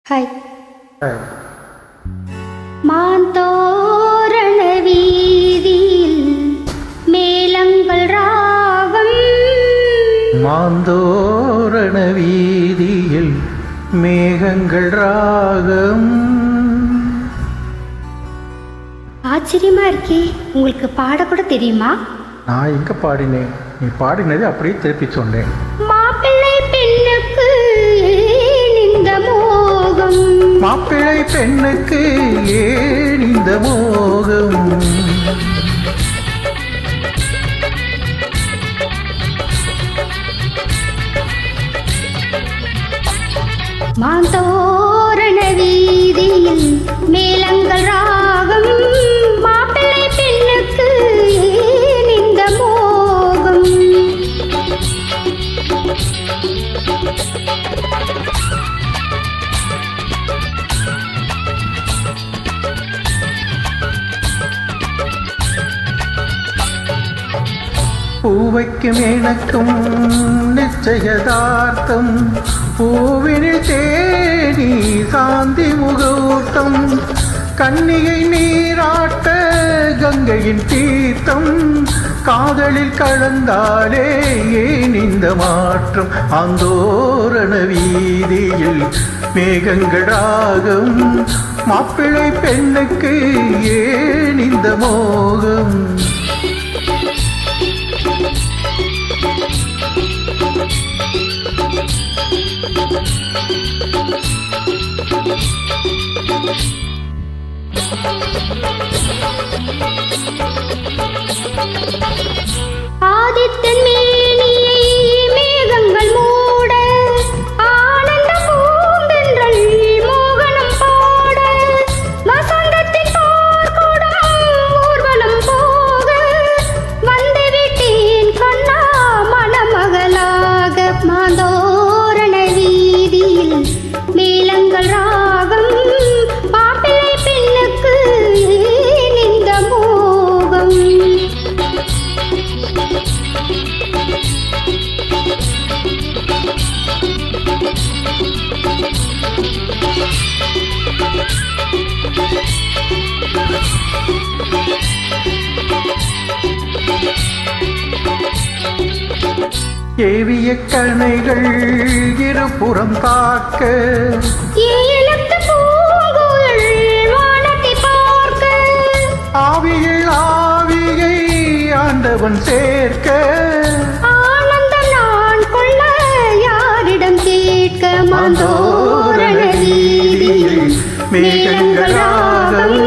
Hi. மாந்தோரண வீதியில் மேளங்கள் ராகம். மாந்தோரண வீதியில் மேகங்கள் ராகம். ஆச்சரியமா இருக்கே, உங்களுக்கு பாடக்கூட தெரியுமா? நான் எங்க பாடினேன், நீ பாடினதை அப்படியே திருப்பி சொன்னேன். மாப்பிள்ளை பெண்ணுக்கு ஏன் இந்த மோகம், மாப்பிள்ளை பெண்ணுக்கு ஏன் இந்த மோகம். மாந்தோரண வீதியில் மேளங்கள் ராகம். மாப்பிள்ளை பெண்ணுக்கு ஏன் இந்த மோகம். பூவைக்கும் எனக்கும் நிச்சயதார்த்தம், பூவினில் தேனி சாந்தி முகூர்த்தம், கன்னிகை நீராட்ட கங்கையின் தீர்த்தம், காதலில் கலந்தாலே ஏன் இந்த மாற்றம். ஆந்தோரண வீதியில் மேகங்கள் ராகம். மாப்பிள்ளை பெண்ணுக்கு ஏன் இந்த மோகம். ஆதித்தன் மேனியை மேகங்கள் மூட, ஆனந்த பூந்தென்றல் மோகனம் பாட, வசந்தத்தின் போர்க்கூடம் ஊர்வலம் போக, வந்துவிட்டேன் கண்ணா மணமகளாக. மாந்தோரண வீதியில் மேளங்கள் ராகம். மாப்பிள்ளை பெண்ணுக்கு ஏன் இந்த மோகம். ஏவிய கணைகள் இருபுறம் தாக்க, ஏலத்து பூங்குழல் வானத்தை பார்க்க, ஆவியில் ஆவியை ஆண்டவன் சேர்க்க, ஆனந்தம் நான் கொள்ள யாரிடம் கேட்க. மாந்தோரண வீதியில் மேகங்கள் ராகம்.